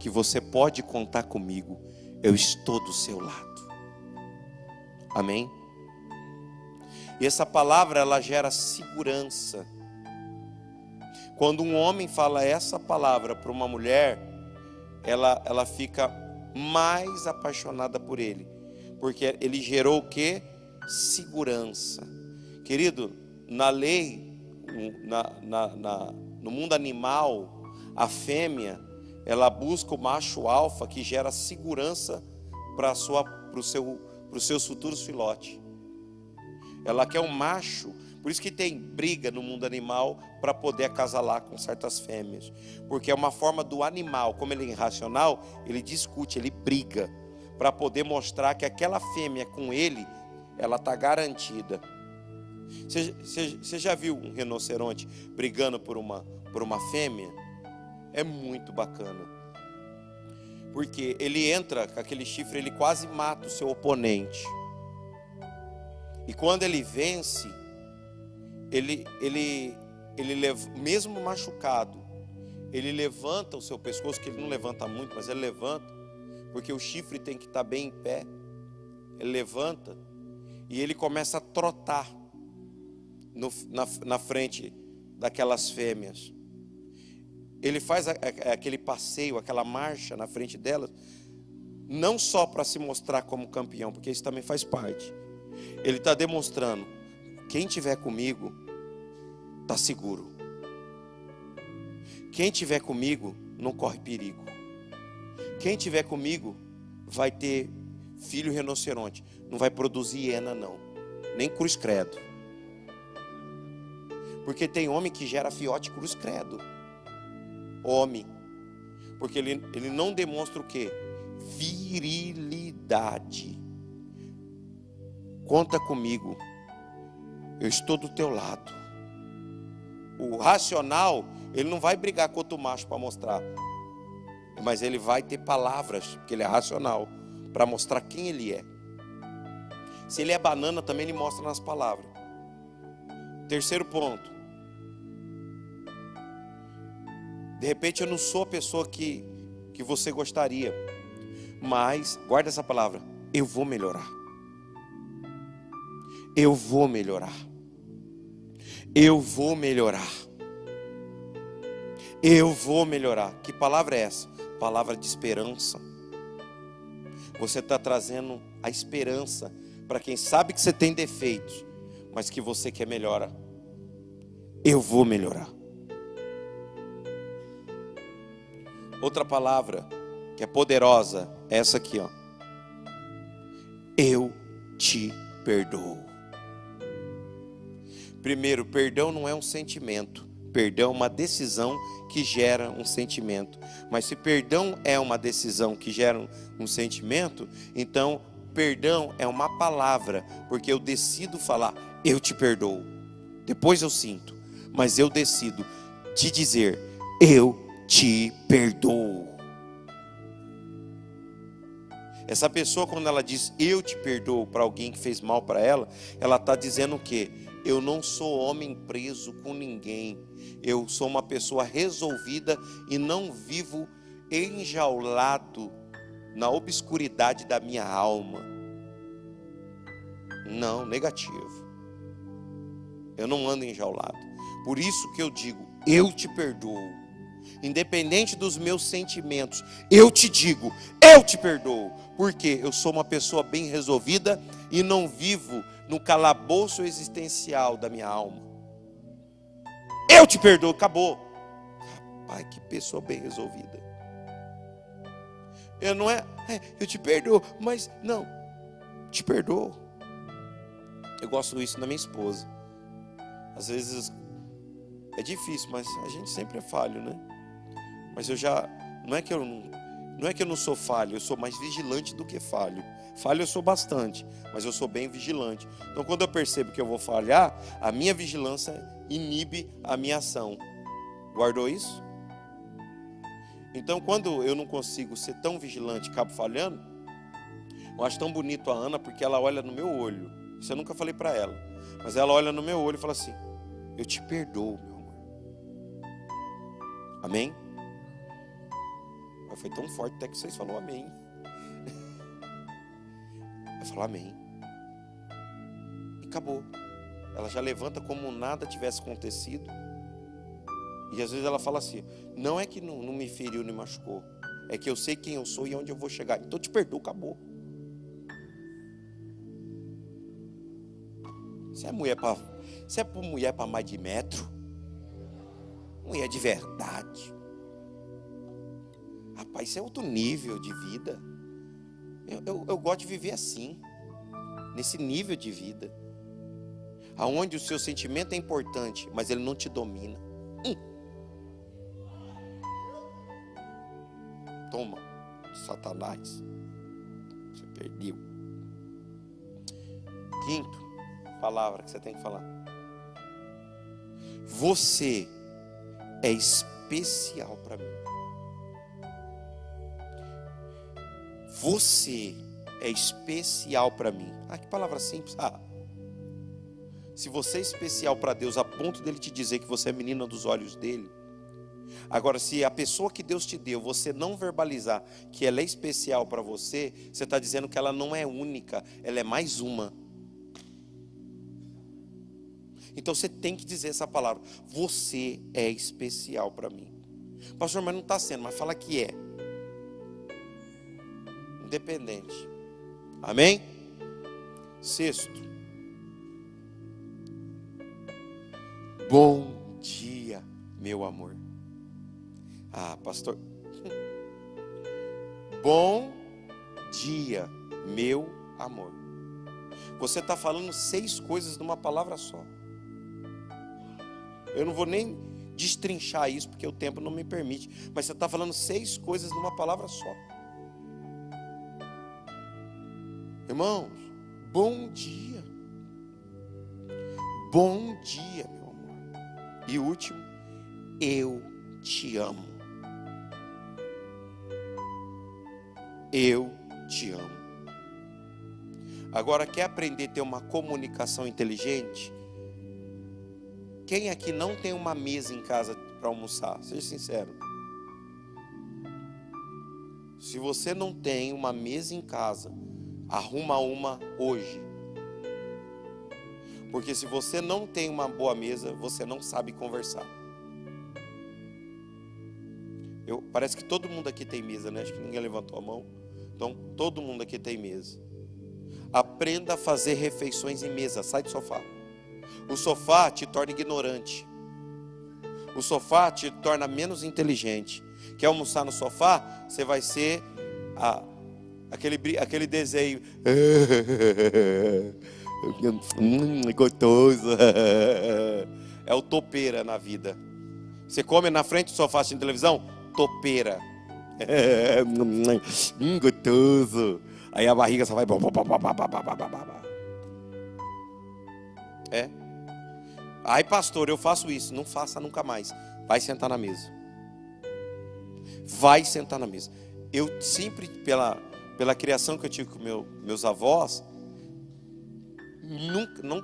que você pode contar comigo. Eu estou do seu lado. Amém? E essa palavra, ela gera segurança. Quando um homem fala essa palavra para uma mulher, ela fica mais apaixonada por ele, porque ele gerou o quê? Segurança. Querido, na lei, no mundo animal, a fêmea, ela busca o macho alfa que gera segurança para os seus futuros filhotes. Ela quer um macho. Por isso que tem briga no mundo animal para poder acasalar com certas fêmeas. Porque é uma forma do animal, como ele é irracional, ele discute, ele briga, para poder mostrar que aquela fêmea com ele, ela está garantida. Você já viu um rinoceronte brigando por uma fêmea? É muito bacana. Porque ele entra com aquele chifre, ele quase mata o seu oponente. E quando ele vence, ele mesmo machucado, ele levanta o seu pescoço, que ele não levanta muito, mas ele levanta, porque o chifre tem que estar bem em pé. Ele levanta e ele começa a trotar na frente daquelas fêmeas. Ele faz aquele passeio, aquela marcha na frente delas, não só para se mostrar como campeão, porque isso também faz parte. Ele está demonstrando: quem estiver comigo está seguro. Quem estiver comigo não corre perigo. Quem estiver comigo vai ter filho rinoceronte. Não vai produzir hiena não, nem cruz credo. Porque tem homem que gera fiote cruz credo. Homem. Porque ele não demonstra o quê? Virilidade. Conta comigo. Eu estou do teu lado. O racional, ele não vai brigar com outro macho para mostrar. Mas ele vai ter palavras, porque ele é racional, para mostrar quem ele é. Se ele é banana, também ele mostra nas palavras. Terceiro ponto. De repente eu não sou a pessoa que você gostaria. Mas, guarda essa palavra, eu vou melhorar. Eu vou melhorar. Eu vou melhorar. Eu vou melhorar. Que palavra é essa? Palavra de esperança. Você está trazendo a esperança para quem sabe que você tem defeitos, mas que você quer melhorar. Eu vou melhorar. Outra palavra que é poderosa, é essa aqui, ó. Eu te perdoo. Primeiro, perdão não é um sentimento. Perdão é uma decisão que gera um sentimento. Mas se perdão é uma decisão que gera um sentimento, então perdão é uma palavra, porque eu decido falar, eu te perdoo. Depois eu sinto, mas eu decido te dizer, eu te perdoo. Essa pessoa, quando ela diz eu te perdoo para alguém que fez mal para ela, ela está dizendo o quê? Eu não sou homem preso com ninguém. Eu sou uma pessoa resolvida e não vivo enjaulado na obscuridade da minha alma. Não, negativo. Eu não ando enjaulado. Por isso que eu digo, eu te perdoo. Independente dos meus sentimentos, eu te digo, eu te perdoo. Porque eu sou uma pessoa bem resolvida e não vivo no calabouço existencial da minha alma. Eu te perdoo, acabou. Rapaz, que pessoa bem resolvida. Eu não eu te perdoo, mas não, te perdoo. Eu gosto disso da minha esposa. Às vezes é difícil, mas a gente sempre é falho, né? Mas eu já, não é que eu não sou falho, eu sou mais vigilante do que falho. Falho eu sou bastante, mas eu sou bem vigilante. Então quando eu percebo que eu vou falhar, a minha vigilância inibe a minha ação. Guardou isso? Então quando eu não consigo ser tão vigilante, acabo falhando, eu acho tão bonito a Ana, porque ela olha no meu olho. Isso eu nunca falei para ela, mas ela olha no meu olho e fala assim, eu te perdoo, meu amor. Amém? Foi tão forte até que vocês falaram amém. Eu falo amém. E acabou. Ela já levanta como nada tivesse acontecido. E às vezes ela fala assim, não é que não me feriu nem machucou, é que eu sei quem eu sou e onde eu vou chegar. Então eu te perdoo, acabou. Você é mulher para mais de metro, mulher de verdade. Rapaz, isso é outro nível de vida. Eu gosto de viver assim, nesse nível de vida, aonde o seu sentimento é importante, mas ele não te domina. Toma, Satanás, você perdeu. Quinto, palavra que você tem que falar. Você é especial para mim. Você é especial para mim. Ah, que palavra simples. Se você é especial para Deus a ponto dele te dizer que você é menina dos olhos dele. Agora, se a pessoa que Deus te deu, você não verbalizar que ela é especial para você, você está dizendo que ela não é única, ela é mais uma. Então você tem que dizer essa palavra. Você é especial para mim. Pastor, mas não está sendo, mas fala que é. Independente. Amém? Sexto. Bom dia, meu amor. Pastor. Bom dia, meu amor. Você está falando 6 coisas numa palavra só. Eu não vou nem destrinchar isso, porque o tempo não me permite. Mas você está falando 6 coisas numa palavra só. Irmãos, bom dia. Bom dia, meu amor. E último, eu te amo. Eu te amo. Agora, quer aprender a ter uma comunicação inteligente? Quem aqui não tem uma mesa em casa para almoçar? Seja sincero. Se você não tem uma mesa em casa, arruma uma hoje. Porque se você não tem uma boa mesa, você não sabe conversar. Parece que todo mundo aqui tem mesa, né? Acho que ninguém levantou a mão. Então, todo mundo aqui tem mesa. Aprenda a fazer refeições em mesa. Sai do sofá. O sofá te torna ignorante. O sofá te torna menos inteligente. Quer almoçar no sofá? Você vai ser aquele desenho. Gostoso. É o topeira na vida. Você come na frente do sofá assistindo televisão? Topeira. Gostoso. Aí a barriga só vai. É. Ai, pastor, eu faço isso. Não faça nunca mais. Vai sentar na mesa. Vai sentar na mesa. Eu sempre, pela criação que eu tive com meus avós,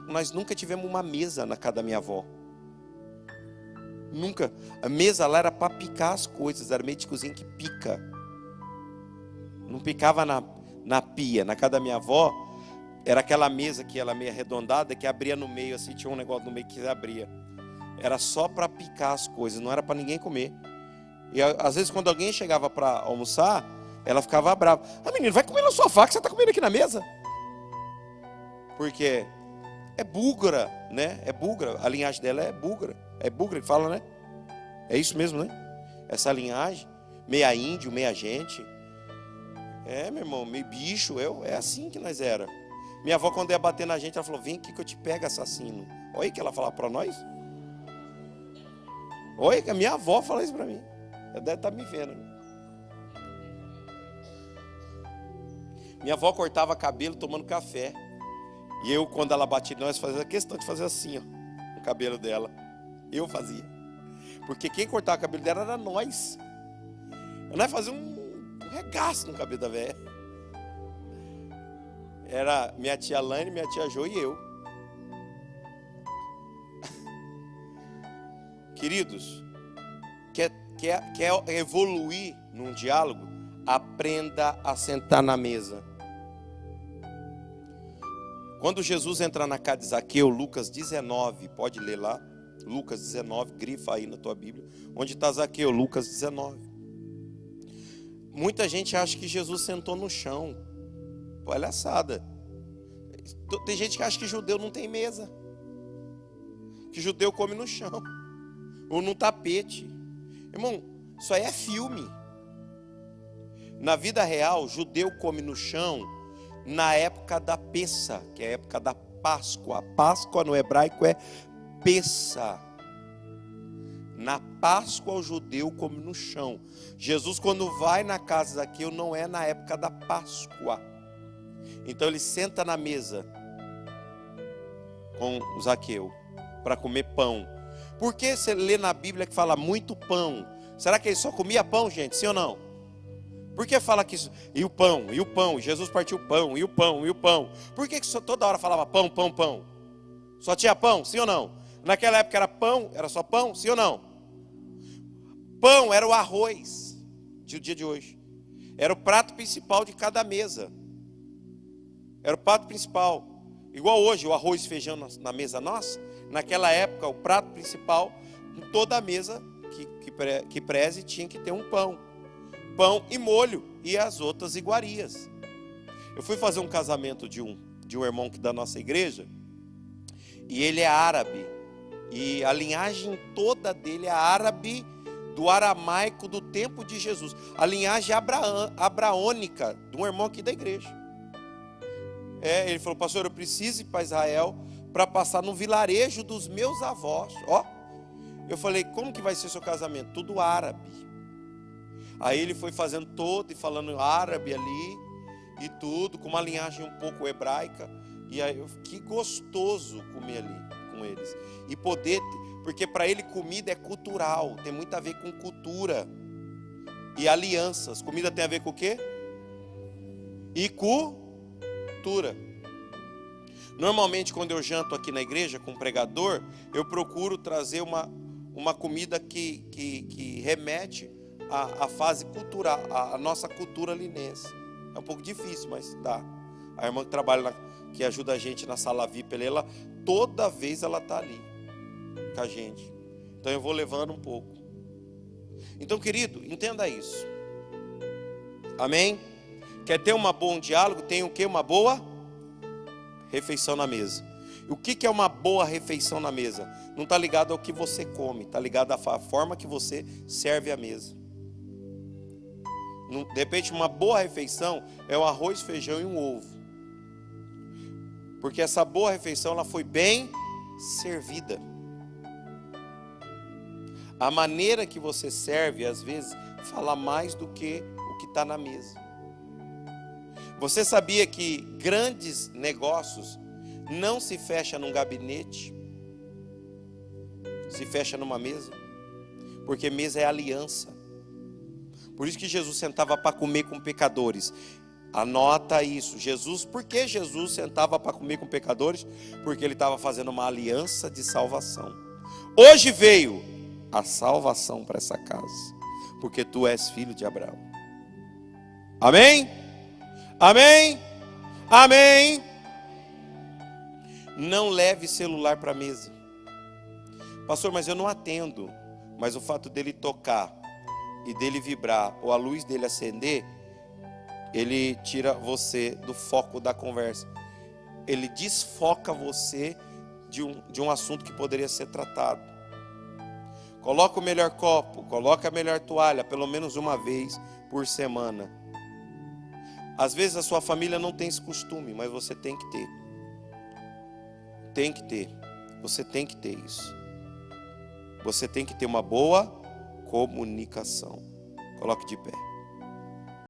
nós nunca tivemos uma mesa na casa da minha avó. Nunca. A mesa lá era para picar as coisas. Era meio de cozinha que pica. Não picava na pia. Na casa da minha avó, era aquela mesa que ela meio arredondada, que abria no meio, assim, tinha um negócio no meio que abria. Era só para picar as coisas, não era para ninguém comer. E às vezes quando alguém chegava para almoçar, ela ficava brava. Menino, vai comer no sofá que você está comendo aqui na mesa. Porque é búlgara, né? É búlgara, a linhagem dela é búlgara. É búlgara que fala, né? É isso mesmo, né? Essa linhagem, meia índio, meia gente. É, meu irmão, meio bicho, é assim que nós era. Minha avó, quando ia bater na gente, ela falou: vem aqui que eu te pego, assassino. Olha aí que ela falava para nós. Olha que a minha avó fala isso para mim. Ela deve estar me vendo. Minha avó cortava cabelo tomando café. E eu, quando ela batia em nós, fazia questão de fazer assim, ó, no cabelo dela. Eu fazia. Porque quem cortava o cabelo dela era nós. Nós fazíamos um regaço no cabelo da velha. Era minha tia Lane, minha tia Jo e eu. Queridos, quer evoluir num diálogo? Aprenda a sentar na mesa. Quando Jesus entra na casa de Zaqueu, Lucas 19, pode ler lá, Lucas 19, grifa aí na tua Bíblia, onde está Zaqueu, Lucas 19. Muita gente acha que Jesus sentou no chão, palhaçada. Tem gente que acha que judeu não tem mesa, que judeu come no chão, ou no tapete. Irmão, isso aí é filme. Na vida real, judeu come no chão na época da Pessa, que é a época da Páscoa. A Páscoa no hebraico é Pessa. Na Páscoa o judeu come no chão. Jesus, quando vai na casa de Zaqueu, não é na época da Páscoa. Então ele senta na mesa com o Zaqueu para comer pão. Por que você lê na Bíblia que fala muito pão? Será que ele só comia pão, gente? Sim ou não? Por que fala que isso? E o pão, Jesus partiu o pão, e o pão, e o pão. Por que só toda hora falava pão, pão, pão? Só tinha pão, sim ou não? Naquela época era pão, era só pão, sim ou não? Pão era o arroz do dia de hoje. Era o prato principal de cada mesa. Era o prato principal. Igual hoje, o arroz e feijão na mesa nossa. Naquela época, o prato principal, em toda a mesa que preze, tinha que ter um pão. Pão e molho e as outras iguarias. Eu fui fazer um casamento de um irmão da nossa igreja, e ele é árabe, e a linhagem toda dele é árabe, do aramaico do tempo de Jesus, a linhagem abraônica de um irmão aqui da igreja. Ele falou: pastor, eu preciso ir para Israel para passar no vilarejo dos meus avós. Eu falei: como que vai ser seu casamento? Tudo árabe. Aí ele foi fazendo todo e falando árabe ali e tudo, com uma linhagem um pouco hebraica. E aí, que gostoso comer ali com eles. E poder, porque para ele comida é cultural, tem muito a ver com cultura e alianças. Comida tem a ver com o quê? E cultura. Normalmente quando eu janto aqui na igreja com um pregador, eu procuro trazer uma comida que remete a fase cultural, a nossa cultura linense. É um pouco difícil, mas dá. A irmã que trabalha, que ajuda a gente na sala VIP, ela toda vez ela está ali com a gente. Então eu vou levando um pouco. Então, querido, entenda isso. Amém? Quer ter um bom diálogo? Tem o quê? Uma boa refeição na mesa. O que é uma boa refeição na mesa? Não está ligado ao que você come, está ligado à forma que você serve a mesa. De repente, uma boa refeição é o arroz, feijão e um ovo. Porque essa boa refeição, ela foi bem servida. A maneira que você serve, às vezes, fala mais do que o que está na mesa. Você sabia que grandes negócios não se fecha num gabinete, se fecha numa mesa? Porque mesa é aliança. Por isso que Jesus sentava para comer com pecadores. Anota isso. Por que Jesus sentava para comer com pecadores? Porque ele estava fazendo uma aliança de salvação. Hoje veio a salvação para essa casa, porque tu és filho de Abraão. Amém? Amém? Amém? Não leve celular para a mesa. Pastor, mas eu não atendo. Mas o fato dele tocar e dele vibrar, ou a luz dele acender, ele tira você do foco da conversa. Ele desfoca você de um assunto que poderia ser tratado. Coloca o melhor copo, coloca a melhor toalha, pelo menos uma vez por semana. Às vezes a sua família não tem esse costume, mas você tem que ter. Tem que ter. Você tem que ter isso. Você tem que ter uma boa comunicação. Coloque de pé.